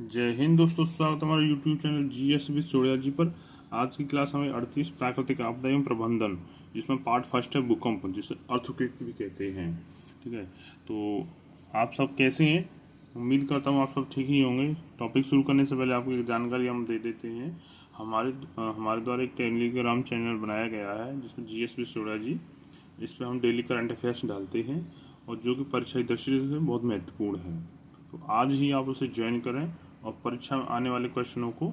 जय हिंद दोस्तों, स्वागत हमारे यूट्यूब चैनल जीएस विद सोडिया पर। आज की क्लास हमें 38 प्राकृतिक आपदा एवं प्रबंधन, जिसमें पार्ट फर्स्ट है भूकंप, जिसे अर्थक्वेक भी कहते हैं। ठीक है, तो आप सब कैसे हैं? उम्मीद करता हूँ आप सब ठीक ही होंगे। टॉपिक शुरू करने से पहले आपको एक जानकारी हम दे देते हैं। हमारे द्वारा एक टेलीग्राम चैनल बनाया गया है जिसमें जीएस विद सोडिया जी, इस पर हम डेली करंट अफेयर्स डालते हैं और जो कि परीक्षा दृष्टि से बहुत महत्वपूर्ण है। तो आज ही आप उसे ज्वाइन करें और परीक्षा में आने वाले क्वेश्चनों को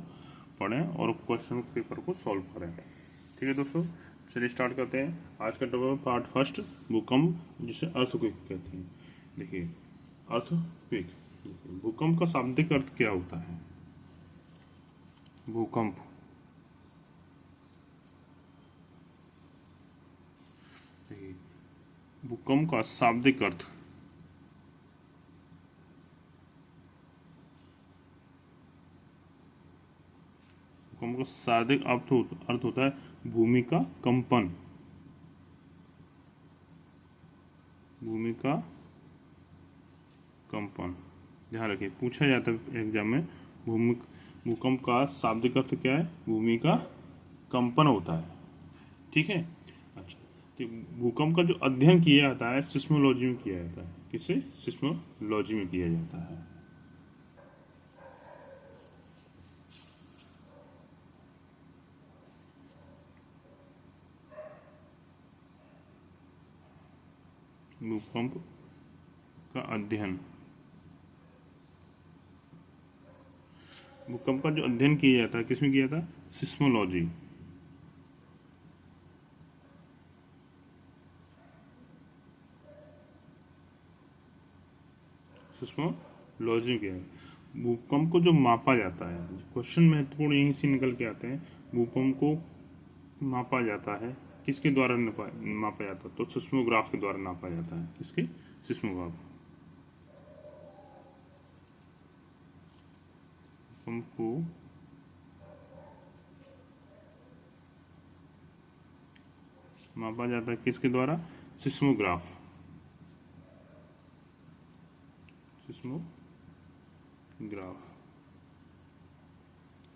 पढ़ें और क्वेश्चन पेपर को सॉल्व करें। ठीक है दोस्तों, चलिए स्टार्ट करते हैं। आज का टॉपिक है पार्ट फर्स्ट, भूकंप, जिसे अर्थक्वेक कहते हैं। देखिए, अर्थक्वेक, भूकंप का शाब्दिक अर्थ क्या होता है? भूकंप, देखिए, भूकंप का शाब्दिक अर्थ भूकंप का शाब्दिक अर्थ होता है भूमि का कंपन। भूमि का कंपन, ध्यान रखिए, पूछा जाता है एग्जाम में। भूकंप का शाब्दिक अर्थ क्या है? भूमि का कंपन होता है। ठीक है, अच्छा, तो भूकंप का जो अध्ययन किया जाता है सिस्मोलॉजी में किया जाता है। किसे? सिस्मोलॉजी में किया जाता है। भूकंप का अध्ययन, भूकंप का जो अध्ययन किया जाता है किसमें किया जाता है? सिस्मोलॉजी। सिस्मोलॉजी में किया जाता है। भूकंप को जो मापा जाता है, क्वेश्चन महत्वपूर्ण यहीं से निकल के आते हैं। भूकंप को मापा जाता है, किसके द्वारा मापा जाता है? तो सिस्मोग्राफ के द्वारा नापा जाता है। किसके? सिस्मोग्राफ। भूकंप को मापा जाता है किसके द्वारा? सिस्मोग्राफ। सिस्मोग्राफ।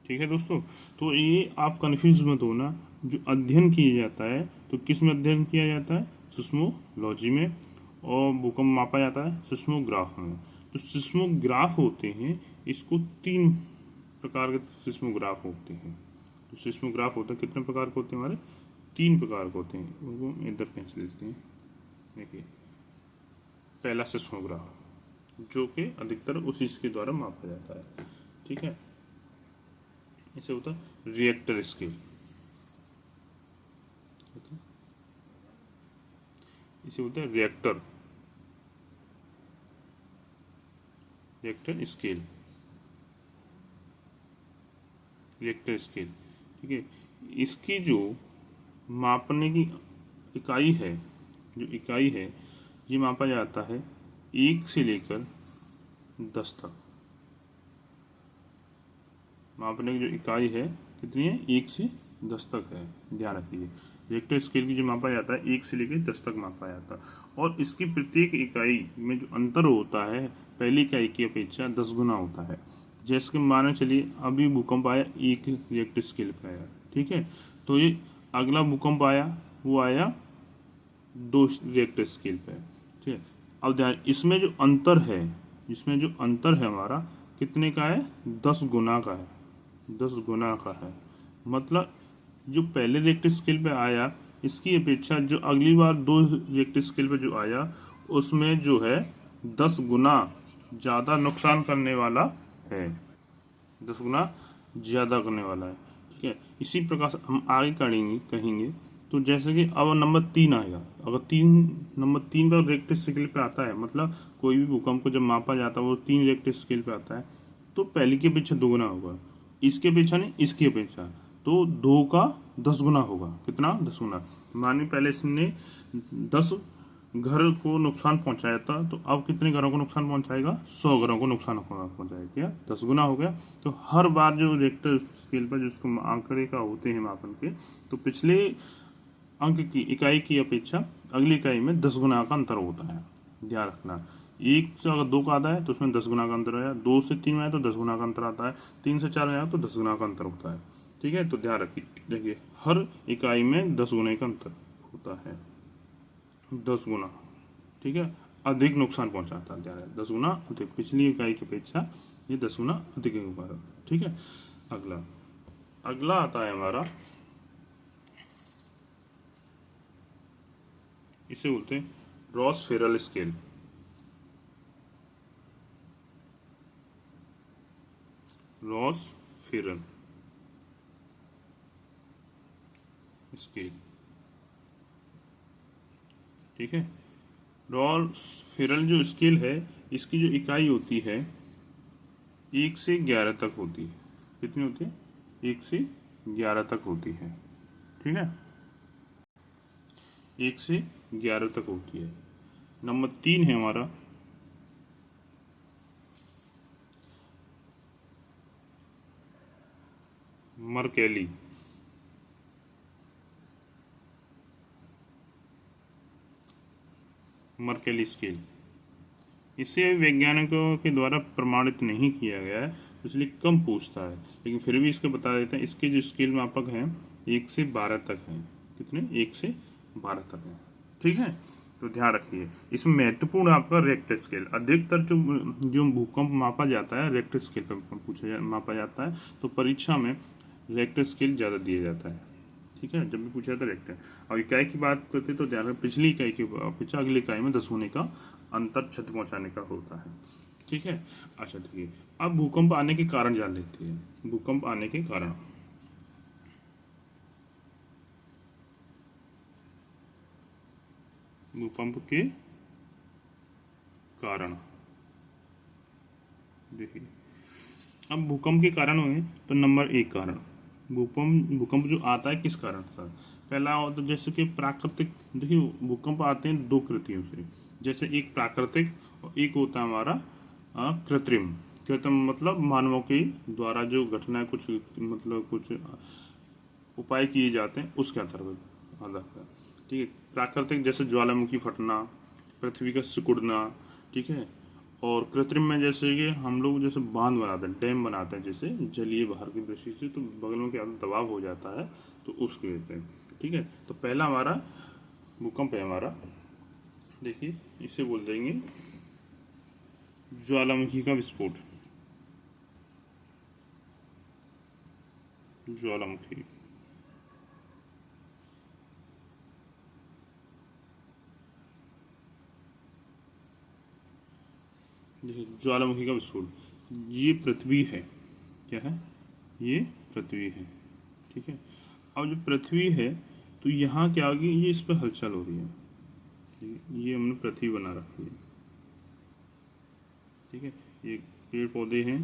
ठीक है दोस्तों, तो ये आप कंफ्यूज मत होना। जो अध्ययन किया जाता है तो किस में अध्ययन किया जाता है? सिस्मोलॉजी में। और भूकंप मापा जाता है सिस्मोग्राफ में। जो सिस्मोग्राफ होते हैं, इसको 3 प्रकार के सिस्मोग्राफ होते हैं। जो सिस्मोग्राफ होते हैं, कितने प्रकार के होते हैं हमारे? 3 प्रकार के होते हैं। उनको इधर कैंसिल लेते हैं। देखिए, पहला सिस्मोग्राफ, जो कि अधिकतर उसी के द्वारा मापा जाता है। ठीक है, इसे होता है रिएक्टर स्केल। इसे होता है रिएक्टर स्केल। रिएक्टर स्केल, ठीक है। इसकी जो मापने की इकाई है, ये मापा जाता है 1 से लेकर 10 तक। मापने की जो इकाई है कितनी है? 1 से 10 तक है। ध्यान रखिए, रिएक्टर स्केल की जो मापा जाता है 1 से लेकर 10 तक मापा जाता है। और इसकी प्रत्येक इकाई में जो अंतर होता है पहली इकाई की अपेक्षा 10 गुना होता है। जैसे कि माने चलिए अभी भूकंप आया, 1 रिएक्टर स्केल पर आया। ठीक है, तो ये अगला भूकंप आया, वो आया 2 रिएक्टर स्केल पे। ठीक है, अब ध्यान, इसमें जो अंतर है हमारा कितने का है? 10 गुना का है। 10 गुना का है। मतलब जो पहले रिएक्टर स्केल पे आया, इसकी अपेक्षा जो अगली बार 2 रिएक्टर स्केल पे जो आया, उसमें जो है 10 गुना ज़्यादा नुकसान करने वाला है। 10 गुना ज़्यादा करने वाला है। ठीक है, इसी प्रकार से हम आगे कहेंगे। तो जैसे कि अब नंबर 3 आएगा। अगर नंबर 3 पर रिएक्टर स्केल पे आता है, मतलब कोई भी भूकंप को जब मापा जाता है वो 3 रिएक्टर स्केल पे आता है, तो पहले की अपेक्षा 2 गुना होगा। इसकी अपेक्षा नहीं, इसकी अपेक्षा, तो 2 का 10 गुना होगा। कितना? 10 गुना। मानिए पहले इसने 10 घर को नुकसान पहुंचाया था, तो अब कितने घरों को नुकसान पहुंचाएगा? 100 घरों को नुकसान पहुंचाएगा। क्या? 10 गुना हो गया। तो हर बार जो रिएक्टर स्केल पर जिसको आंकड़े का होते हैं मापन के, तो पिछले अंक की इकाई की अपेक्षा अगली इकाई में 10 गुना का अंतर होता है। ध्यान रखना। 1 से अगर 2 का आधा है तो उसमें 10 गुना का अंतर आया, 2 से 3 में आया तो 10 गुना का अंतर आता है, 3 से 4 में आया तो 10 गुना का अंतर होता है। ठीक है, तो ध्यान रखिए, देखिए हर इकाई में 10 गुना का अंतर होता है, 10 गुना। ठीक है, अधिक नुकसान पहुंचाता है, ध्यान रखिए 10 गुना अधिक, पिछली इकाई की अपेक्षा ये 10 गुना अधिक है। ठीक है, अगला अगला आता है हमारा, इसे बोलते हैं Ross Feral scale. Ross Feral scale. ठीक है, रॉस फेरल जो स्केल है, इसकी जो इकाई होती है 1 से 11 तक होती है। कितनी होती है? 1 से 11 तक होती है। ठीक है, 1 से 11 तक होती है। नंबर 3 है हमारा मर्केली। मर्केली स्केल, इसे वैज्ञानिकों के द्वारा प्रमाणित नहीं किया गया है, इसलिए कम पूछता है, लेकिन फिर भी इसको बता देते हैं। इसके जो स्केल मापक हैं 1 से 12 तक हैं। कितने? 1 से 12 तक हैं। ठीक है, तो ध्यान रखिए, इसमें महत्वपूर्ण आपका रेक्टर स्केल। अधिकतर जो भूकंप मापा जाता है रेक्टर स्केल पर मापा जाता है, तो परीक्षा में रेक्टर स्केल ज़्यादा दिया जाता है। ठीक है, जब भी पूछा था रेक्टर। और इकाई की बात करते तो ध्यान रखें, पिछली इकाई की अपेक्षा अगली इकाई में 10 गुने का अंतर क्षति पहुंचाने का होता है। ठीक है, अच्छा ठीक है, अब भूकंप आने के कारण जान लेते हैं। भूकंप आने के कारण, भूकंप के कारण देखिए, अब भूकंप के कारण हुए तो नंबर 1 कारण, भूकंप जो आता है किस कारण था? पहला तो जैसे कि प्राकृतिक, देखिए भूकंप आते हैं 2 कृतियों से, जैसे एक प्राकृतिक और एक होता है हमारा कृत्रिम। कृत्रिम मतलब मानवों के द्वारा जो घटना कुछ मतलब कुछ उपाय किए जाते हैं उसके अंतर्गत आता है। ठीक है, प्राकृतिक जैसे ज्वालामुखी फटना, पृथ्वी का सिकुड़ना। ठीक है, और कृत्रिम में जैसे कि हम लोग जैसे बांध बनाते हैं, डैम बनाते हैं, जैसे जलीय बाहर की दृष्टि से तो बगल में क्या दबाव हो जाता है, तो उसके वजह से। ठीक है, तो पहला हमारा भूकंप है हमारा, देखिए इसे बोल देंगे ज्वालामुखी का विस्फोट। ज्वालामुखी, देखिए ज्वालामुखी का विस्फोट, ये पृथ्वी है। क्या है? ये पृथ्वी है। ठीक है, अब जो पृथ्वी है तो यहाँ क्या होगी, ये इस पर हलचल हो रही है। ये हमने पृथ्वी बना रखी है। ठीक है, ये पेड़ पौधे हैं,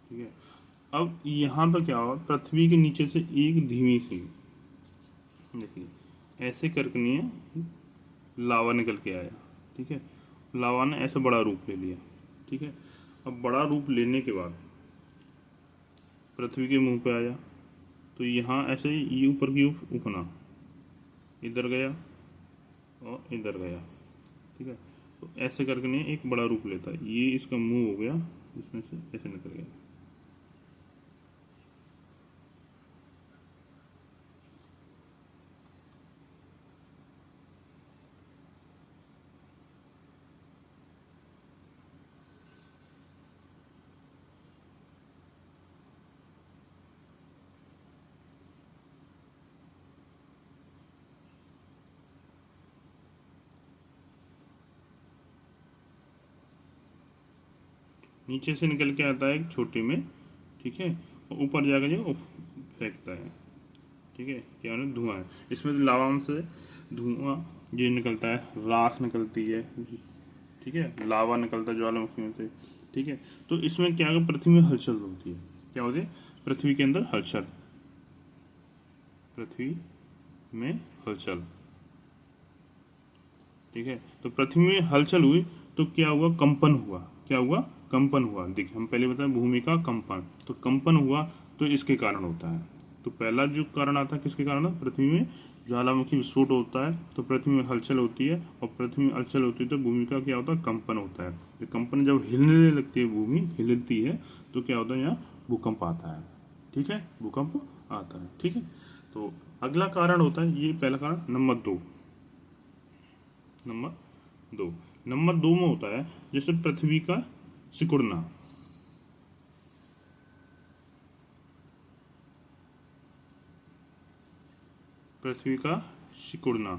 ठीक है। अब यहाँ पर क्या होगा, पृथ्वी के नीचे से एक धीमी सी, देखिए ऐसे करके नहीं है, लावा निकल के आया। ठीक है, लावा ने ऐसे बड़ा रूप ले लिया। ठीक है, अब बड़ा रूप लेने के बाद पृथ्वी के मुंह पे आया, तो यहाँ ऐसे ये ऊपर की उठना, इधर गया और इधर गया। ठीक है, तो ऐसे करके नहीं एक बड़ा रूप लेता है, ये इसका मुंह हो गया, इसमें से ऐसे निकल गया। नीचे से निकल के आता है एक छोटे में। ठीक है, और ऊपर जाकर जो फेंकता है। ठीक है, क्या है? धुआं है इसमें, तो लावा से धुआं ये निकलता है, राख निकलती है। ठीक है, लावा निकलता है ज्वालामुखी में से। ठीक है, तो इसमें क्या होगा, पृथ्वी में हलचल होती है। क्या होती है? पृथ्वी के अंदर हलचल, पृथ्वी में हलचल। ठीक है, तो पृथ्वी में हलचल हुई तो क्या हुआ, कंपन हुआ। क्या हुआ? कंपन हुआ। देखिए हम पहले बताए भूमि का कंपन, तो कंपन हुआ तो इसके कारण होता है। तो पहला जो कारण आता है किसके कारण? पृथ्वी में ज्वालामुखी विस्फोट होता है तो पृथ्वी में हलचल होती है, और पृथ्वी में हलचल होती है तो भूमि का क्या होता है, कंपन होता है। तो कंपन जब हिलने लगती है, भूमि हिलती है, तो क्या होता है, यहाँ भूकंप आता है। ठीक है, भूकंप आता है। ठीक है, तो अगला कारण होता है, ये पहला कारण। नंबर दो में होता है जैसे पृथ्वी का सिकुड़ना। पृथ्वी का सिकुड़ना,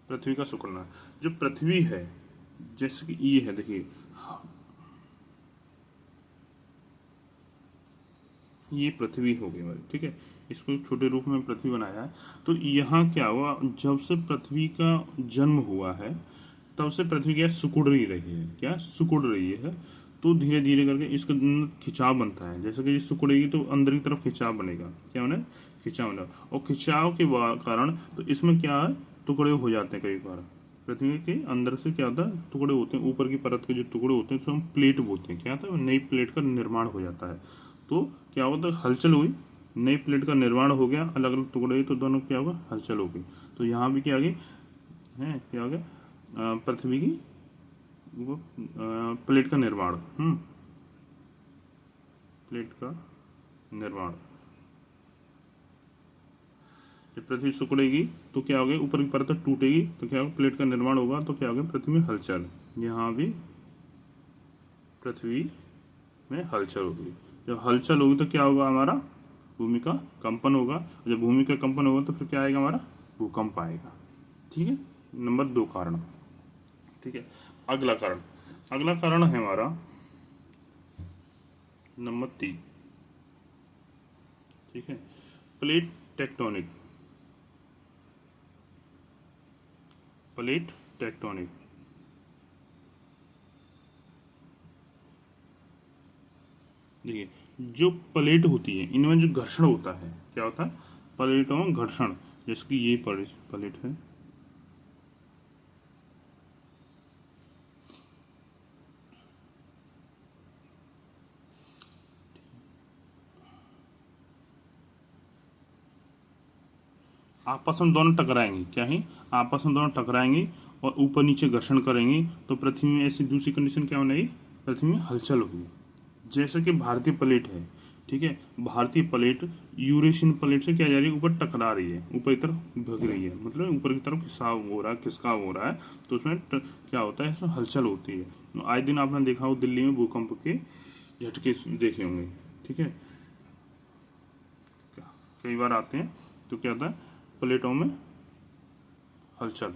पृथ्वी का सिकुड़ना। जो पृथ्वी है, जैसे कि ये है, देखिए ये पृथ्वी हो गई हमारी। ठीक है, इसको एक छोटे रूप में पृथ्वी बनाया है। तो यहाँ क्या हुआ, जब से पृथ्वी का जन्म हुआ है तब से पृथ्वी क्या सिकुड़ ही रही है, क्या सिकुड़ रही है। तो धीरे धीरे करके इसका खिंचाव बनता है। जैसे कि ये सिकुड़ेगी तो अंदर की तरफ खिंचाव बनेगा, क्या बने, खिंचाव बनेगा। और खिंचाव के कारण तो इसमें क्या है, टुकड़े हो जाते हैं कई बार। पृथ्वी के अंदर से क्या होता है, टुकड़े होते हैं, ऊपर की परत के जो टुकड़े होते हैं उसको हम प्लेट बोलते हैं। क्या होता है, नई प्लेट का निर्माण हो जाता है। तो क्या होता है, हलचल हुई, नई प्लेट का निर्माण हो गया, अलग अलग टुकड़े हुए, तो दोनों क्या होगा, हलचल हो गई। तो यहाँ भी क्या आ गई है, क्या हो गया, पृथ्वी की प्लेट का निर्माण। प्लेट का निर्माण। जब पृथ्वी सिकुड़ेगी तो क्या होगा, ऊपर की परत टूटेगी तो क्या होगा, प्लेट का निर्माण होगा, तो क्या होगा, पृथ्वी में हलचल। यहाँ भी पृथ्वी में हलचल होगी। जब हलचल होगी तो क्या होगा, हमारा भूमि का कंपन होगा। जब भूमि का कंपन होगा तो फिर क्या आएगा, हमारा भूकंप आएगा। ठीक है, नंबर 2 कारण। ठीक है, अगला कारण है हमारा नंबर 3। ठीक है, प्लेट टेक्टोनिक। प्लेट टेक्टोनिक, देखिए जो प्लेट होती है इनमें जो घर्षण होता है, क्या होता है, प्लेटों में घर्षण। जैसे कि ये प्लेट है, आपस में दोनों टकराएंगी, क्या है, आपस में दोनों टकराएंगी और ऊपर नीचे घर्षण करेंगी। तो पृथ्वी में ऐसी दूसरी कंडीशन क्या होगी, पृथ्वी में हलचल होगी। जैसे कि भारतीय प्लेट है, ठीक है, भारतीय प्लेट यूरेशियन प्लेट से क्या जा रही है, ऊपर टकरा रही है, ऊपर की तरफ भग रही है, मतलब ऊपर की तरफ खिसकाव हो रहा है। तो उसमें क्या होता है, इसमें हलचल होती है। आए दिन आपने देखा हो दिल्ली में भूकंप के झटके देखे होंगे। ठीक है, कई बार आते हैं तो क्या होता है, प्लेटों में हलचल।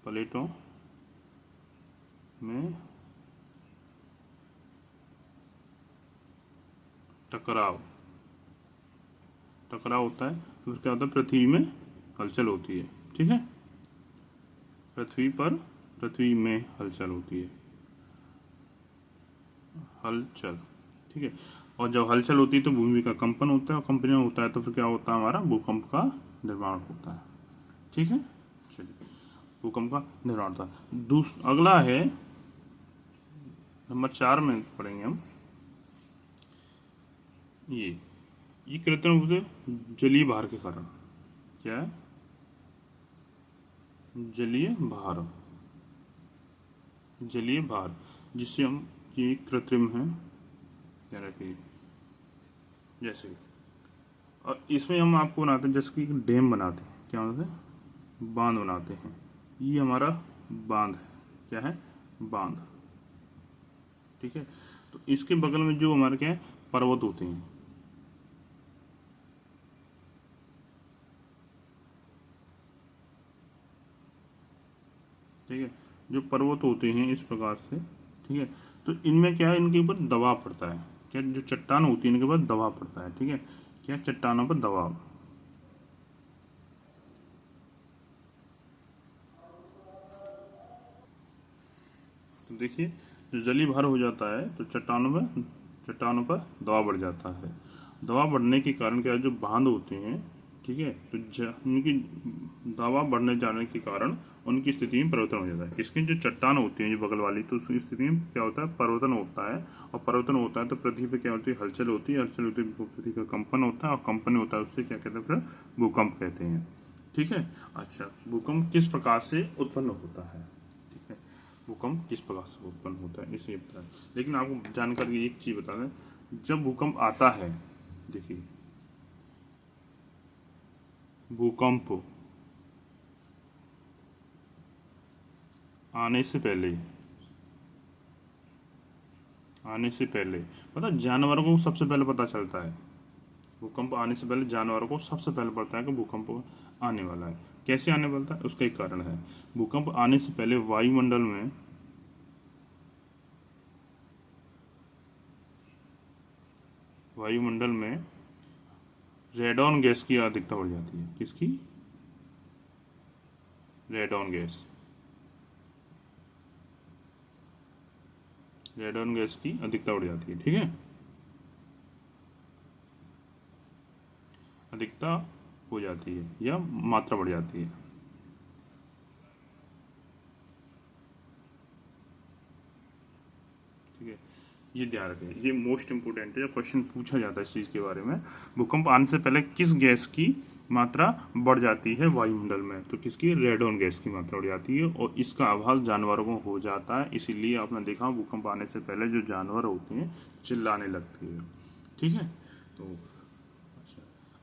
प्लेटों में टकराव होता है, तो फिर क्या होता है, पृथ्वी में हलचल होती है। ठीक है, पृथ्वी में हलचल होती है, हलचल। ठीक है, और जब हलचल होती है तो भूमि का कंपन होता है, और कंपन होता है तो फिर क्या होता है, हमारा भूकंप का निर्माण होता है। ठीक है, चलिए, भूकंप का निर्माण होता है। अगला है नंबर 4 में पढ़ेंगे हम। ये कृत्रिम रूप से जलीय भार के कारण, क्या है, जलीय भार, जिससे हम, ये कृत्रिम है, क्या रखिए, जैसे, और इसमें हम आपको बनाते हैं, जैसे कि डैम बनाते हैं, क्या बनाते हैं, बांध बनाते हैं। ये हमारा बांध है, क्या है, बांध। ठीक है, तो इसके बगल में जो हमारे क्या है, पर्वत होते हैं। ठीक है, जो पर्वत होते हैं इस प्रकार से। ठीक है, तो इनमें क्या है, इनके ऊपर दबाव पड़ता है, क्या, जो चट्टान होती है इनके ऊपर दबाव पड़ता है। ठीक है, क्या, चट्टानों पर दबाव। तो देखिए, जो जलीय भार हो जाता है तो चट्टानों पर दबाव बढ़ जाता है। दबाव बढ़ने के कारण क्या है, जो बांध होते हैं, ठीक है। तो उनकी दबाव बढ़ने जाने के कारण उनकी स्थिति में परिवर्तन हो जाता है। इसकी जो चट्टान होती है जो बगल वाली, तो उसकी स्थिति में क्या होता है, परिवर्तन होता है। और परिवर्तन होता है तो पृथ्वी पे क्या होती है, हलचल होती है। हलचल होती है तो पृथ्वी का कंपन होता है, और कंपन होता है उससे क्या कहते हैं, फिर भूकंप कहते हैं। ठीक है। अच्छा, भूकंप किस प्रकार से उत्पन्न होता है, ठीक है, भूकंप किस प्रकार से उत्पन्न होता है इसे बताएं। लेकिन आपको जानकारी एक चीज बता दें, जब भूकंप आता है, देखिए भूकंप आने से पहले पता, जानवरों को सबसे पहले पता चलता है। भूकंप आने से पहले जानवरों को सबसे पहले पता है कि भूकंप आने वाला है। कैसे आने वाला है, उसका एक कारण है। भूकंप आने से पहले वायुमंडल में रेडॉन गैस की अधिकता बढ़ जाती है। किसकी? Radon gas. रेडॉन गैस की अधिकता बढ़ जाती है। ठीक है, अधिकता हो जाती है या मात्रा बढ़ जाती है। ठीक है, ये ध्यान रखें, ये मोस्ट इंपोर्टेंट है, क्वेश्चन पूछा जाता है इस चीज़ के बारे में। भूकंप आने से पहले किस गैस की मात्रा बढ़ जाती है वायुमंडल में, तो किसकी? रेडॉन गैस की मात्रा बढ़ जाती है, और इसका आभास जानवरों को हो जाता है। इसीलिए आपने देखा भूकंप आने से पहले जो जानवर होते हैं चिल्लाने लगते हैं। ठीक है, तो अच्छा,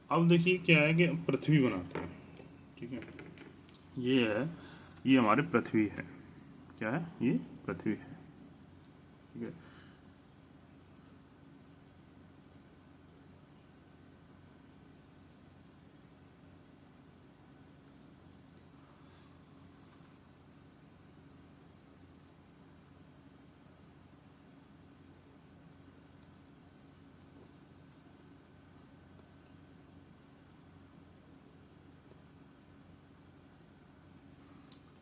अब देखिए क्या है कि पृथ्वी बनाते हैं। ठीक है, ये हमारी पृथ्वी है। क्या है? ये पृथ्वी है। ठीक है,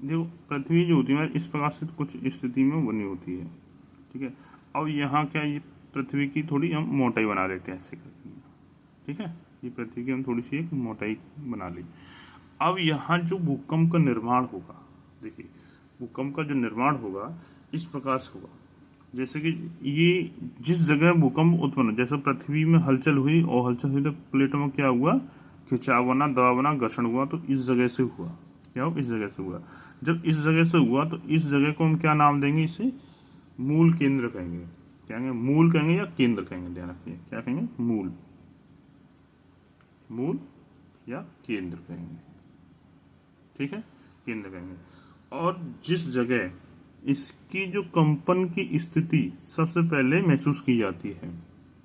देखो पृथ्वी जो होती है इस प्रकार से कुछ स्थिति में बनी होती है। ठीक है, अब यहाँ क्या, ये पृथ्वी की थोड़ी हम मोटाई बना लेते हैं ऐसे करके। ठीक है, ये पृथ्वी की हम थोड़ी सी एक मोटाई बना ली। अब यहाँ जो भूकंप का निर्माण होगा, देखिए भूकंप का जो निर्माण होगा इस प्रकार से होगा, जैसे कि ये जिस जगह भूकंप उत्पन्न, जैसे पृथ्वी में हलचल हुई और हलचल हुई तो प्लेटों में क्या हुआ, खिंचाव बना, दबाव बना, घर्षण हुआ, तो इस जगह से हुआ। क्या हो? इस जगह से हुआ। जब इस जगह से हुआ तो इस जगह को हम क्या नाम देंगे, इसे मूल केंद्र कहेंगे। क्या कहेंगे? मूल कहेंगे या केंद्र कहेंगे, ध्यान रखिए। क्या कहेंगे? मूल या केंद्र कहेंगे। ठीक है, केंद्र कहेंगे। और जिस जगह इसकी जो कंपन की स्थिति सबसे पहले महसूस की जाती है,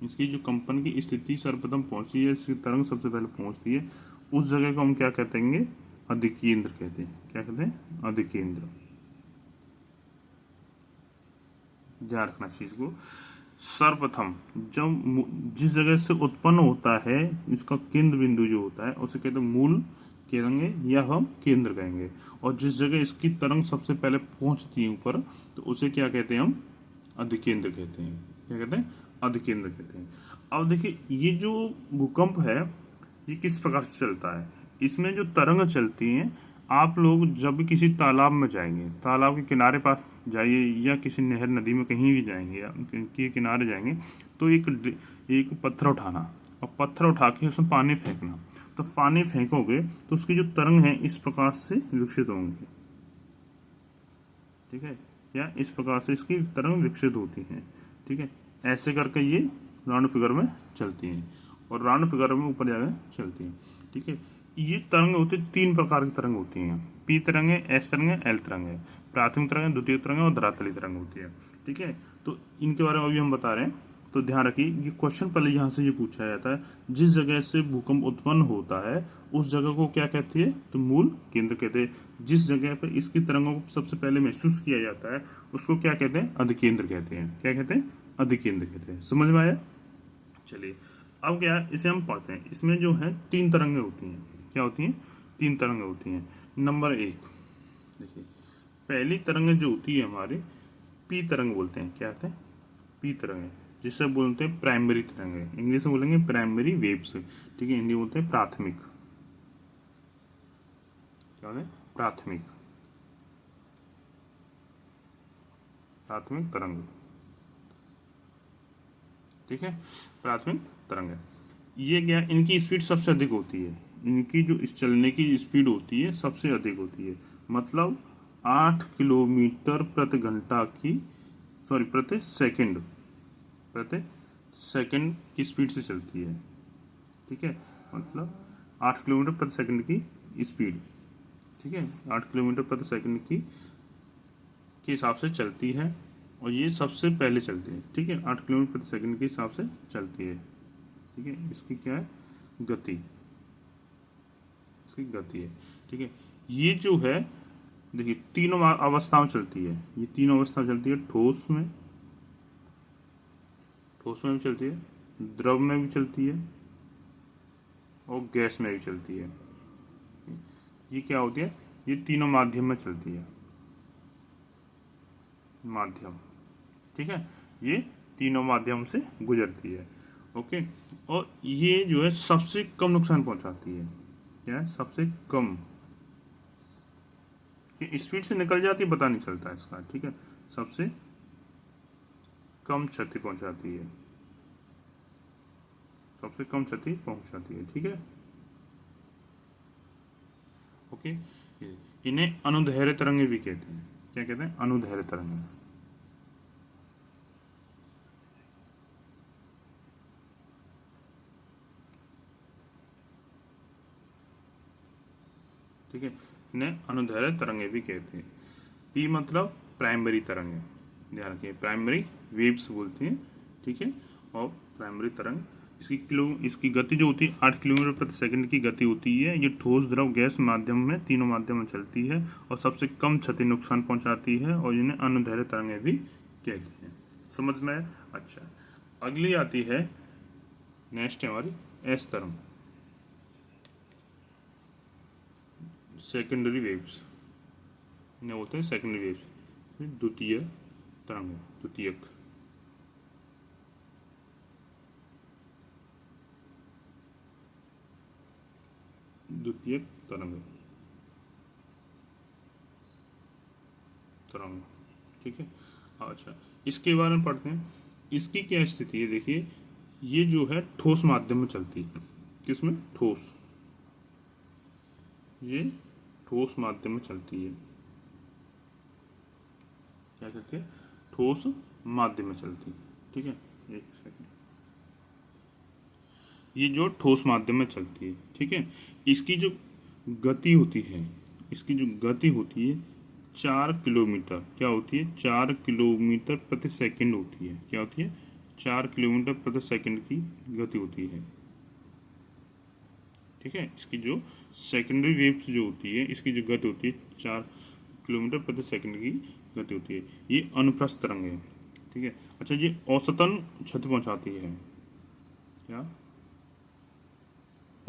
इसकी जो कंपन की स्थिति सर्वप्रथम पहुंचती है, इसकी तरंग सबसे पहले पहुंचती है, उस जगह को हम क्या कहते हैं? अधिकेंद्र कहते हैं। क्या कहते हैं? अधिकेंद्र। ध्यान रखना चीज को। सर्वप्रथम जब जिस जगह से उत्पन्न होता है इसका केंद्र बिंदु जो होता है उसे कहते हैं मूल कहेंगे या हम केंद्र कहेंगे। और जिस जगह इसकी तरंग सबसे पहले पहुंचती है ऊपर, तो उसे क्या कहते हैं? हम अधिकेंद्र कहते हैं। क्या कहते हैं? अधिकेंद्र कहते हैं। अब देखिए ये जो भूकंप है ये किस प्रकार से चलता है। इसमें जो तरंग चलती हैं, आप लोग जब भी किसी तालाब में जाएंगे, तालाब के किनारे पास जाइए या किसी नहर नदी में कहीं भी जाएंगे या के किनारे जाएंगे, तो एक पत्थर उठाना और पत्थर उठा के उसमें पानी फेंकना। तो पानी फेंकोगे तो उसकी जो तरंग है इस प्रकार से विकसित होंगी। ठीक है, या इस प्रकार से इसकी तरंग विकसित होती हैं। ठीक है, ऐसे करके ये राउंड फिगर में चलती हैं और राउंड फिगर में ऊपर जाकर चलती हैं। ठीक है, ये तरंग होती है, 3 प्रकार की तरंग होती हैं। पी तरंग है, एस तरंग है, एल तरंग है। प्राथमिक तरंग है, द्वितीय तरंग है और धरातली तरंग होती है। ठीक है, तो इनके बारे में अभी हम बता रहे हैं, तो ध्यान रखिए ये क्वेश्चन पहले यहाँ से ये पूछा जाता है, जिस जगह से भूकंप उत्पन्न होता है उस जगह को क्या कहती है? तो मूल केंद्र कहते हैं। जिस जगह पर इसकी तरंगों को सबसे पहले महसूस किया जाता है उसको क्या कहते हैं? अधिकेंद्र कहते हैं। क्या कहते हैं? अधिकेंद्र कहते हैं। समझ में आया? चलिए अब क्या है, इसे हम पढ़ते हैं। इसमें जो है 3 तरंगें होती हैं। क्या होती हैं? 3 तरंगें होती हैं। नंबर 1 देखिए, पहली तरंग जो होती है हमारी पी तरंग बोलते हैं। क्या होते हैं? पी तरंग, जिसे बोलते हैं प्राइमरी तरंग। इंग्लिश में बोलेंगे प्राइमरी वेव्स। ठीक है, हिंदी बोलते हैं प्राथमिक। क्या है? प्राथमिक प्राथमिक तरंग। ठीक है, प्राथमिक तरंग है। ये क्या, इनकी स्पीड सबसे अधिक होती है, इनकी जो इस चलने की स्पीड होती है सबसे अधिक होती है, मतलब 8 किलोमीटर प्रति घंटा की, सॉरी प्रति सेकंड की स्पीड से चलती है। ठीक है, मतलब 8 किलोमीटर प्रति सेकंड की स्पीड। ठीक है, 8 किलोमीटर प्रति सेकंड की के हिसाब से चलती है, और ये सबसे पहले चलती है। ठीक है, 8 किलोमीटर प्रति सेकंड के हिसाब से चलती है। ठीक है, इसकी क्या है? गति, इसकी गति है। ठीक है, ये जो है देखिए तीनों अवस्थाओं में चलती है, ये तीनों अवस्था चलती है, ठोस में भी चलती है, द्रव में भी चलती है, और गैस में भी चलती है। ये क्या होती है? ये तीनों माध्यम में चलती है, माध्यम। ठीक है, ये तीनों माध्यम से गुजरती है। ओके, और ये जो है सबसे कम नुकसान पहुंचाती है। क्या है? सबसे कम, कि स्पीड से निकल जाती है पता नहीं चलता इसका। ठीक है, सबसे कम क्षति पहुंचाती है, सबसे कम क्षति पहुंचाती है। ठीक है, ओके। इन्हें अनुदैर्घ्य तरंगे भी कहते हैं। क्या कहते हैं? अनुदैर्घ्य तरंगे। ठीक है, इन्हें अनुदैर्घ्य तरंगे भी कहते हैं। पी मतलब प्राइमरी तरंगे, ध्यान रखिए, प्राइमरी वेव्स बोलते हैं। ठीक है, और प्राइमरी तरंग, इसकी गति जो होती है 8 किलोमीटर प्रति सेकंड की गति होती है। ये ठोस, द्रव, गैस माध्यम में, तीनों माध्यम में चलती है, और सबसे कम क्षति नुकसान पहुंचाती है, और इन्हें अनुदैर्घ्य तरंगे भी कहते हैं। समझ में? अच्छा, अगली आती है, नेक्स्ट है हमारी एस तरंग, सेकेंडरी वेव्स, इन्हें बोलते हैं सेकेंडरी वेव्स, द्वितीय तरंग, द्वितीयक। द्वितीयक तरंग, तरंग। ठीक है, अच्छा, इसके बारे में पढ़ते हैं। इसकी क्या स्थिति है? देखिए, ये जो है ठोस माध्यम में चलती है। किसमें? ठोस, ये ठोस माध्यम में चलती है। क्या कहते हैं? ठोस माध्यम में चलती है। ठीक है, एक सेकंड, ये जो ठोस माध्यम में चलती है। ठीक है, इसकी जो गति होती है, इसकी जो गति होती है 4 किलोमीटर, क्या होती है? 4 किलोमीटर प्रति सेकंड होती है। क्या होती है? 4 किलोमीटर प्रति सेकंड की गति होती है। ठीक है, इसकी जो सेकेंडरी वेव्स जो होती है, इसकी जो गति होती है 4 किलोमीटर प्रति सेकंड की गति होती है। ये अनुप्रस्थ तरंग है। ठीक है, अच्छा, ये औसतन क्षति पहुंचाती है। क्या?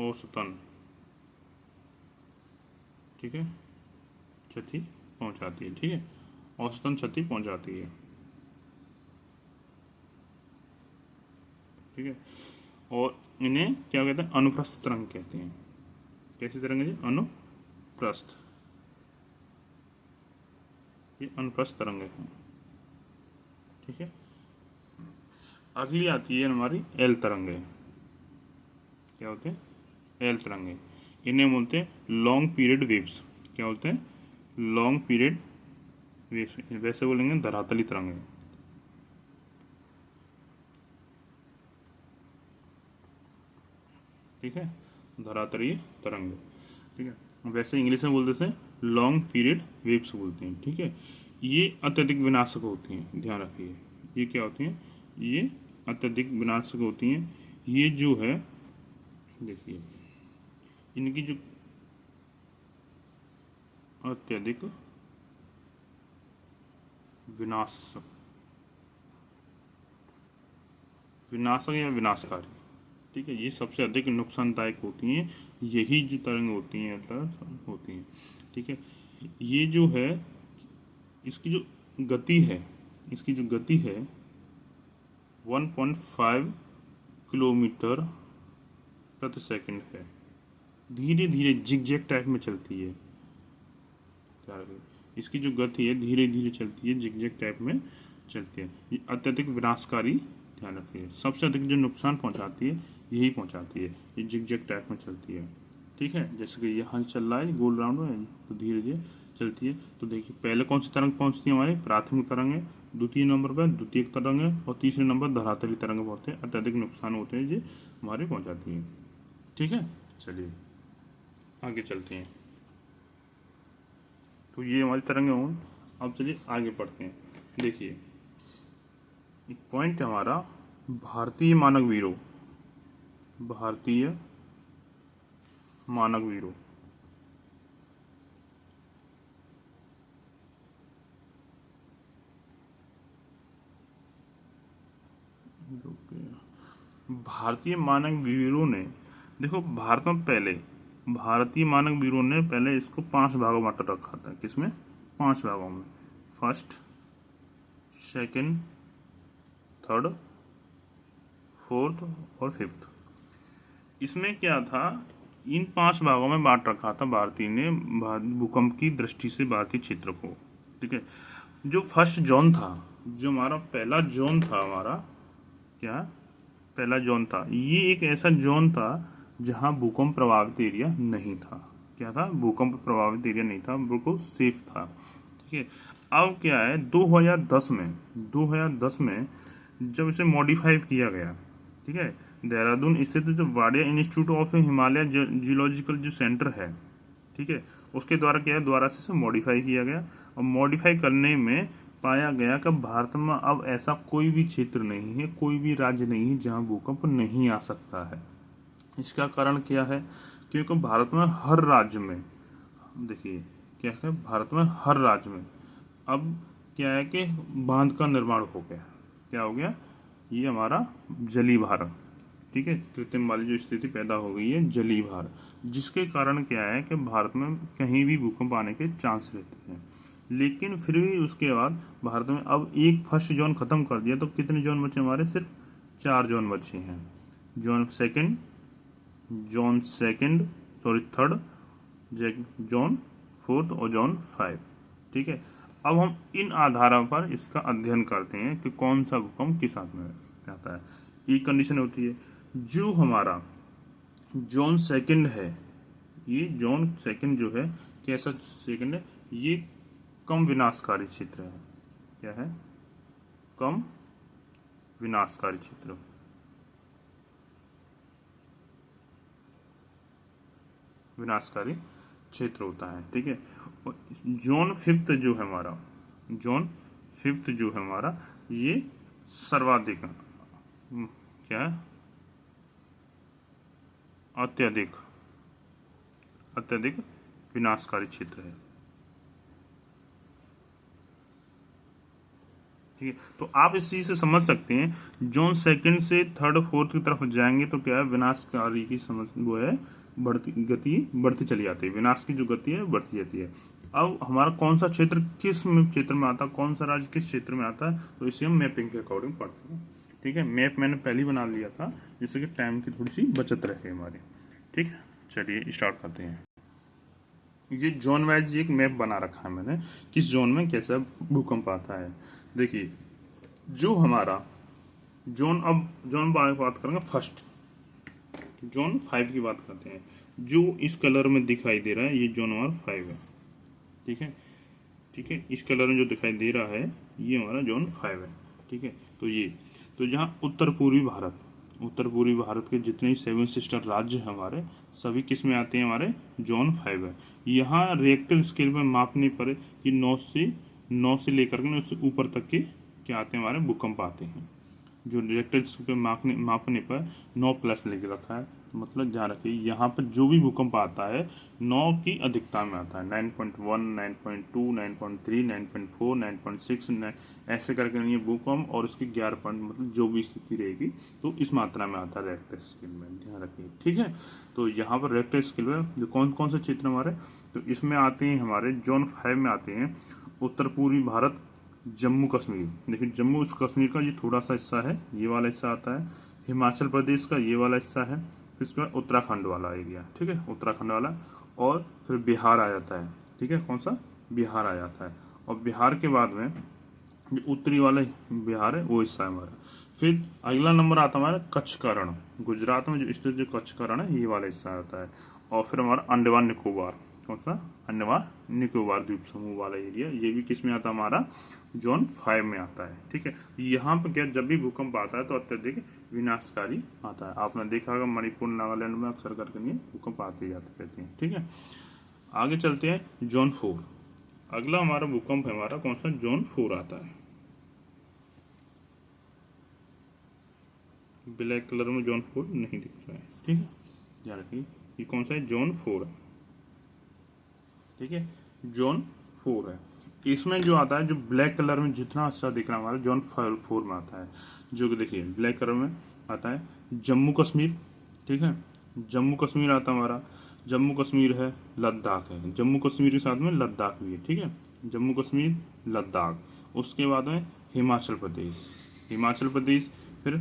औसतन, ठीक है, क्षति पहुंचाती है। ठीक है, औसतन क्षति पहुंचाती है। ठीक है, और इन्हें क्या कहते हैं? अनुप्रस्थ तरंग कहते हैं। कैसी तरंग है जी? अनुप्रस्थ, ये अनुप्रस्थ तरंग है। ठीक है, अगली आती है हमारी एल तरंगे। क्या होते हैं? एल तरंगे, इन्हें बोलते हैं लॉन्ग पीरियड वेव्स। क्या बोलते हैं? लॉन्ग पीरियड वेव्स, वैसे बोलेंगे धरातली तरंगे। ठीक है, धरातलीय तरंग। ठीक है, वैसे इंग्लिश में बोलते हैं लॉन्ग पीरियड वेव्स बोलते हैं। ठीक है, ये अत्यधिक विनाशक होती हैं, ध्यान रखिए। ये क्या होती हैं? ये अत्यधिक विनाशक होती हैं। ये जो है देखिए, इनकी जो अत्यधिक विनाशक, विनाशक या विनाशकारी, ठीक है, ये सबसे अधिक नुकसानदायक होती हैं। यही जो तरंग होती हैं होती हैं। ठीक है, ये जो है इसकी जो गति है, इसकी जो गति है 1.5 किलोमीटर प्रति सेकंड है। धीरे धीरे जिगजैग टाइप में चलती है। ध्यान रखिए। इसकी जो गति है धीरे धीरे चलती है, जिगजैग टाइप में चलती है। ये अत्यधिक विनाशकारी, ध्यान रखिए, सबसे अधिक जो नुकसान पहुंचाती है यही पहुंचाती है। ये जिगजैग टाइप में चलती है, ठीक है। जैसे कि यहाँ चल रहा है गोल राउंड में, तो धीरे धीरे चलती है। तो देखिए पहले कौन सी तरंग पहुंचती है हमारी, प्राथमिक तरंग है, द्वितीय नंबर पर द्वितीयक तरंग है, और तीसरे नंबर धरातली तरंग पहुंचते हैं। अत्यधिक नुकसान होते हैं ये हमारे पहुंचाती है, ठीक है। चलिए आगे चलते हैं। तो ये हमारी तरंगें हों। अब चलिए आगे पढ़ते हैं। देखिए एक पॉइंट है हमारा, भारतीय मानक ब्यूरो, भारतीय मानक ब्यूरो, भारतीय मानक ब्यूरो ने, देखो भारत में पहले भारतीय मानक ब्यूरो ने पहले इसको 5 भागों में रखा था। किसमें? 5 भागों में, फर्स्ट, सेकंड, थर्ड, फोर्थ और फिफ्थ। इसमें क्या था, इन 5 भागों में बांट रखा था भारतीय ने भूकंप की दृष्टि से भारतीय क्षेत्र को, ठीक है। जो फर्स्ट जोन था, जो हमारा पहला जोन था, हमारा क्या पहला जोन था, ये एक ऐसा जोन था जहां भूकंप प्रभावित एरिया नहीं था। क्या था? भूकंप प्रभावित एरिया नहीं था, बिल्कुल सेफ था, ठीक है। अब क्या है, 2010 में जब इसे मॉडिफाई किया गया, ठीक है, देहरादून स्थित जो Wadia institute of Himalaya geological जो सेंटर है, ठीक है, उसके द्वारा क्या है, द्वारा से इसे मॉडिफाई किया गया। और मॉडिफाई करने में पाया गया कि भारत में अब ऐसा कोई भी क्षेत्र नहीं है, कोई भी राज्य नहीं है जहां भूकंप नहीं आ सकता है। इसका कारण क्या है? क्योंकि भारत में हर राज्य में, देखिए क्या है, भारत में हर राज्य में अब क्या है कि बांध का निर्माण हो गया। क्या हो गया? ये हमारा जलीभार, ठीक है, कृत्रिम वाली जो स्थिति पैदा हो गई है जलीभार, जिसके कारण क्या है कि भारत में कहीं भी भूकंप आने के चांस रहते हैं। लेकिन फिर भी उसके बाद भारत में अब एक फर्स्ट जोन खत्म कर दिया, तो कितने जोन बचे हमारे? सिर्फ 4 जोन बचे हैं। Zone second, third, zone fourth और जोन 5, ठीक है। अब हम इन आधारों पर इसका अध्ययन करते हैं कि कौन सा भूकंप किस हाथ में आता है। एक कंडीशन होती है, जो हमारा जोन सेकंड है, ये जोन सेकंड जो है, कैसा सेकंड है, ये कम विनाशकारी क्षेत्र है। क्या है? कम विनाशकारी क्षेत्र, विनाशकारी क्षेत्र होता है, ठीक है। और जोन फिफ्थ जो है हमारा, जोन फिफ्थ जो है हमारा, ये सर्वाधिक क्या है, अत्यधिक विनाशकारी क्षेत्र है, ठीक है। तो आप इस चीज से समझ सकते हैं, जोन सेकंड से थर्ड फोर्थ की तरफ जाएंगे तो क्या है, विनाशकारी की समझ वो है, बढ़ती चली जाती है, विनाश की जो गति है बढ़ती जाती है। अब हमारा कौन सा क्षेत्र किस क्षेत्र में आता है, कौन सा राज्य किस क्षेत्र में आता है, तो इसे हम मैपिंग के अकॉर्डिंग पढ़ते हैं, ठीक है। मैप मैंने पहले ही बना लिया था, जिससे कि टाइम की थोड़ी सी बचत रहे हमारी, ठीक है। चलिए स्टार्ट करते हैं। ये जोन वाइज एक मैप बना रखा है मैंने, किस जोन में कैसा भूकंप आता है। देखिए जो हमारा जोन, अब जोन बात करेंगे फर्स्ट, जोन 5 की बात करते हैं। जो इस कलर में दिखाई दे रहा है, ये जोन हमारा 5 है, ठीक है, ठीक है। इस कलर में जो दिखाई दे रहा है, ये हमारा जोन 5 है, ठीक है। तो ये, तो जहाँ उत्तर पूर्वी भारत के जितने भी 7 सिस्टर राज्य हैं हमारे, सभी किस में आते हैं, हमारे जोन 5 है। यहाँ रिएक्टर स्केल में मापने पर कि 9 से लेकर के उससे ऊपर तक के क्या आते हैं, हमारे भूकंप आते हैं। जो रिएक्टर स्केल पे मापने पर 9+ लिख रखा है, मतलब ध्यान रखिए यहाँ पर जो भी भूकंप आता है 9 की अधिकता में आता है। 9.1, 9.2, 9.3, 9.4, 9.6, ऐसे करके ये भूकंप, और उसकी 11 पॉइंट, मतलब जो भी स्थिति रहेगी तो इस मात्रा में आता है रिएक्टर स्केल में, ध्यान रखिए, ठीक है। तो यहाँ पर रिएक्टर स्केल में जो कौन कौन से क्षेत्र हमारे, तो इसमें आते हैं हमारे जोन 5 में आते हैं उत्तर पूर्वी भारत, जम्मू कश्मीर। देखिए जम्मू कश्मीर का ये थोड़ा सा हिस्सा है, ये वाला हिस्सा आता है, हिमाचल प्रदेश का ये वाला हिस्सा है, फिर इसके बाद उत्तराखंड वाला एरिया, ठीक है, उत्तराखंड वाला, और फिर बिहार आ जाता है, ठीक है। कौन सा? बिहार आ जाता है। और बिहार के बाद में जो उत्तरी वाला बिहार है वो हिस्सा है हमारा। फिर अगला नंबर आता है हमारा कच्छ का रण। गुजरात में जो स्थित जो कच्छ का रण है ये वाला हिस्सा आता है। और फिर हमारा अंडमान निकोबार, कौन सा, अंडमान निकोबार द्वीप समूह वाला एरिया, ये भी किस में आता है हमारा, जोन 5 में आता है। ठीक है, यहाँ पर क्या, जब भी भूकंप आता है तो अत्यधिक विनाशकारी आता है। आपने देखा होगा मणिपुर नागालैंड में अक्सर करके भूकंप आते जाते रहते हैं। ठीक है, आगे चलते हैं जोन 4। अगला हमारा भूकंप है हमारा कौन सा, जोन 4 आता है। ब्लैक कलर में जोन 4 नहीं दिख रहा है। ठीक है, ध्यान रखिए ये कौन सा है, जोन 4 है। ठीक है, जोन 4 है। इसमें जो आता है, जो ब्लैक कलर में जितना हिस्सा दिख रहा है हमारा, जोन 4 में आता है। जो कि देखिए ब्लैक कलर में आता है जम्मू कश्मीर। ठीक है, जम्मू कश्मीर आता है हमारा, जम्मू कश्मीर है, लद्दाख है, जम्मू कश्मीर के साथ में लद्दाख भी है। ठीक है, जम्मू कश्मीर, लद्दाख। उसके बाद में हिमाचल प्रदेश, हिमाचल प्रदेश। फिर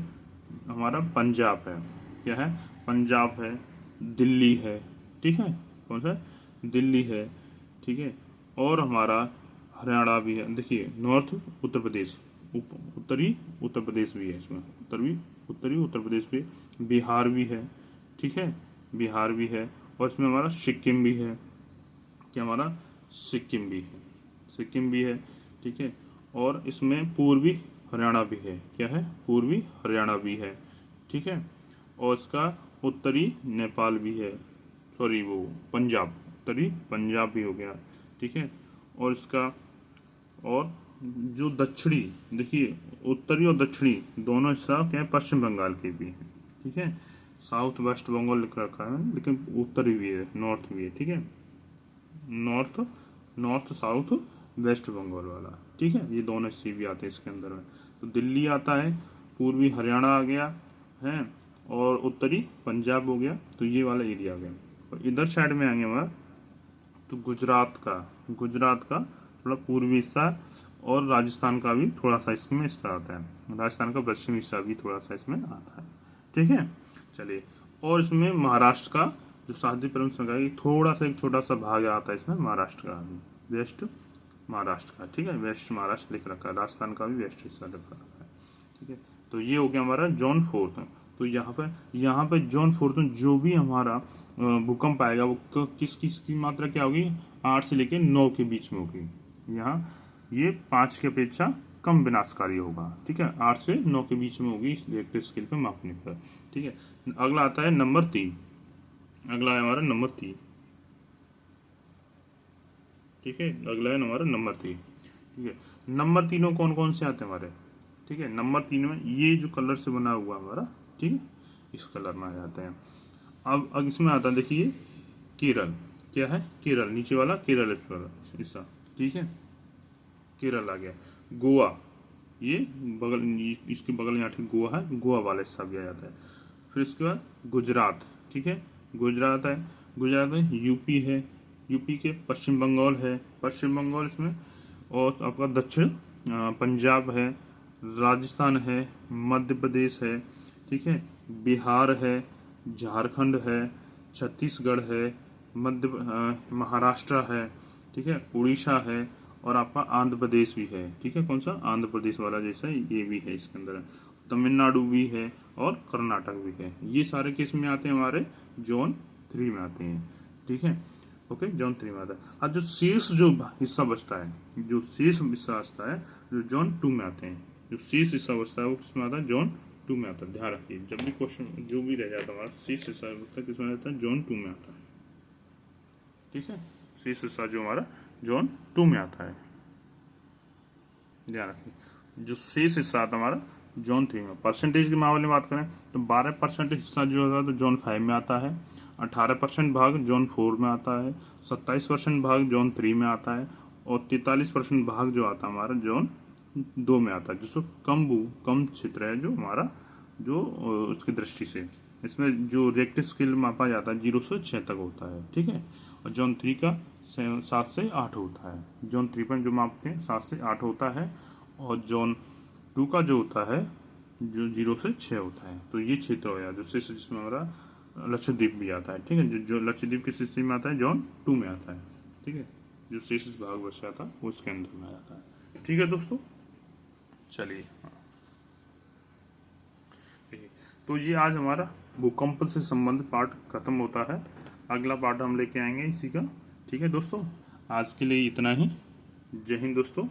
हमारा पंजाब है, क्या है, पंजाब है, दिल्ली है। ठीक है, कौन सा, दिल्ली है। ठीक है, और हमारा हरियाणा भी है। देखिए नॉर्थ उत्तर प्रदेश, उत्तरी उत्तर प्रदेश भी है इसमें, उत्तरी उत्तर प्रदेश भी, बिहार भी है। ठीक है, बिहार भी है। और इसमें हमारा सिक्किम भी है, क्या हमारा, सिक्किम भी है, सिक्किम भी है। ठीक है, और इसमें पूर्वी हरियाणा भी है, क्या है, पूर्वी हरियाणा भी है। ठीक है, और इसका उत्तरी नेपाल भी है, सॉरी वो पंजाब, उत्तरी पंजाब भी हो गया। ठीक है, और इसका, और जो दक्षिणी, देखिए उत्तरी और दक्षिणी दोनों हिस्सा क्या है, पश्चिम बंगाल के भी है। ठीक है, साउथ वेस्ट बंगाल लिख रखा है, लेकिन उत्तरी भी है, नॉर्थ भी है। ठीक है, north, north south west Bengal वाला। ठीक है, ये दोनों हिस्से भी आते हैं इसके अंदर में। तो दिल्ली आता है, पूर्वी हरियाणा आ गया है, और उत्तरी पंजाब हो गया। तो ये वाला एरिया आ गया। और इधर साइड में आएंगे हमारा, तो गुजरात का थोड़ा पूर्वी हिस्सा, और राजस्थान का भी थोड़ा सा इसमें हिस्सा आता है, राजस्थान का पश्चिमी हिस्सा भी थोड़ा सा इसमें आता है। ठीक है, चलिए, और इसमें महाराष्ट्र का जो शादी पर्व संख्या थोड़ा सा एक छोटा सा भाग आता है इसमें, महाराष्ट्र का भी, वेस्ट महाराष्ट्र का। ठीक है, वेस्ट महाराष्ट्र लिख रखा है, राजस्थान का भी वेस्ट हिस्सा लिख रखा है। ठीक है, तो ये हो गया हमारा जोन 4। तो यहाँ पे जोन 4 में जो भी हमारा भूकंप आएगा वो किस किस की मात्रा क्या होगी, 8 से लेकर 9 के बीच में होगी। यहाँ ये 5 की अपेक्षा कम विनाशकारी होगा। ठीक है, 8 से 9 के बीच में होगी रिक्टर स्केल पे मापने पर। ठीक है, अगला आता है नंबर 3। अगला है हमारा नंबर 3। ठीक है, अगला है हमारा नंबर 3। ठीक है, नंबर 3 में कौन कौन से आते हैं हमारे। ठीक है, नंबर 3 में ये जो कलर से बना हुआ हमारा, ठीक है, इस कलर में आ जाते हैं। अब इसमें आता है, देखिए केरल, क्या है, केरल, नीचे वाला केरल हिस्सा। ठीक है, केरल आ गया। गोवा, ये बगल, इसके बगल में ठीक गोवा है, गोवा वाला हिस्सा भी आ जाता है। फिर इसके बाद गुजरात। ठीक है, गुजरात है, गुजरात में यूपी है, यूपी के पश्चिम बंगाल है, पश्चिम बंगाल इसमें, और आपका दक्षिण पंजाब है, राजस्थान है, मध्य प्रदेश है। ठीक है, बिहार है, झारखंड है, छत्तीसगढ़ है, महाराष्ट्र है। ठीक है, उड़ीसा है, और आपका आंध्र प्रदेश भी है। ठीक है, कौन सा, आंध्र प्रदेश वाला जैसा ये भी है इसके अंदर, तमिलनाडु भी है, और कर्नाटक भी है। ये सारे किस में आते हैं, हमारे जोन 3 में आते हैं। ठीक है, ओके, जोन 3 में आता है। अब जो शेष जो हिस्सा बचता है, जो शेष हिस्सा बचता है, जो जोन 2 में आते हैं, जो शेष हिस्सा बचता है वो किस में आता है, जोन 2 में आता है। ध्यान रखिए, जब भी क्वेश्चन जो भी रह जाता है हमारा शेष हिस्सा बचता है किस में आता है, जोन 2 में आता है। ठीक है, शेष हिस्सा जो हमारा जोन 2 में आता है, ध्यान रखिए। जो शेष हिस्सा आता है हमारा जोन 3 में। परसेंटेज के मामले में बात करें तो 12% हिस्सा जो होता है तो जोन 5 में आता है, 18% भाग जोन 4 में आता है, 27% भाग जोन 3 में आता है, और 43% भाग जो आता है हमारा जोन 2 में आता है, जिसको कम क्षेत्र है जो हमारा, जो उसकी दृष्टि से इसमें जो रिएक्टर स्केल मापा जाता है 0 से 6 तक होता है। ठीक है, और जोन 3 का 7 से 8 होता है। जोन 3 पर जो मापते हैं 7 से 8 होता है, और जोन 2 का जो होता है जो 0 से 6 होता है। तो ये क्षेत्र हो जाता है जिसमें हमारा लक्षद्वीप भी आता है। ठीक है, जो लक्षद्वीप की स्थिति में आता है जोन 2 में आता है। ठीक है, जो शेष भाग बचा था वो इसके अंदर में आ जाता है। ठीक है दोस्तों, चलिए। हाँ, ठीक है। तो ये आज हमारा भूकंप से संबंधित पार्ट खत्म होता है। अगला पार्ट हम लेके आएंगे इसी का। ठीक है दोस्तों, आज के लिए इतना ही। जय हिंद दोस्तों।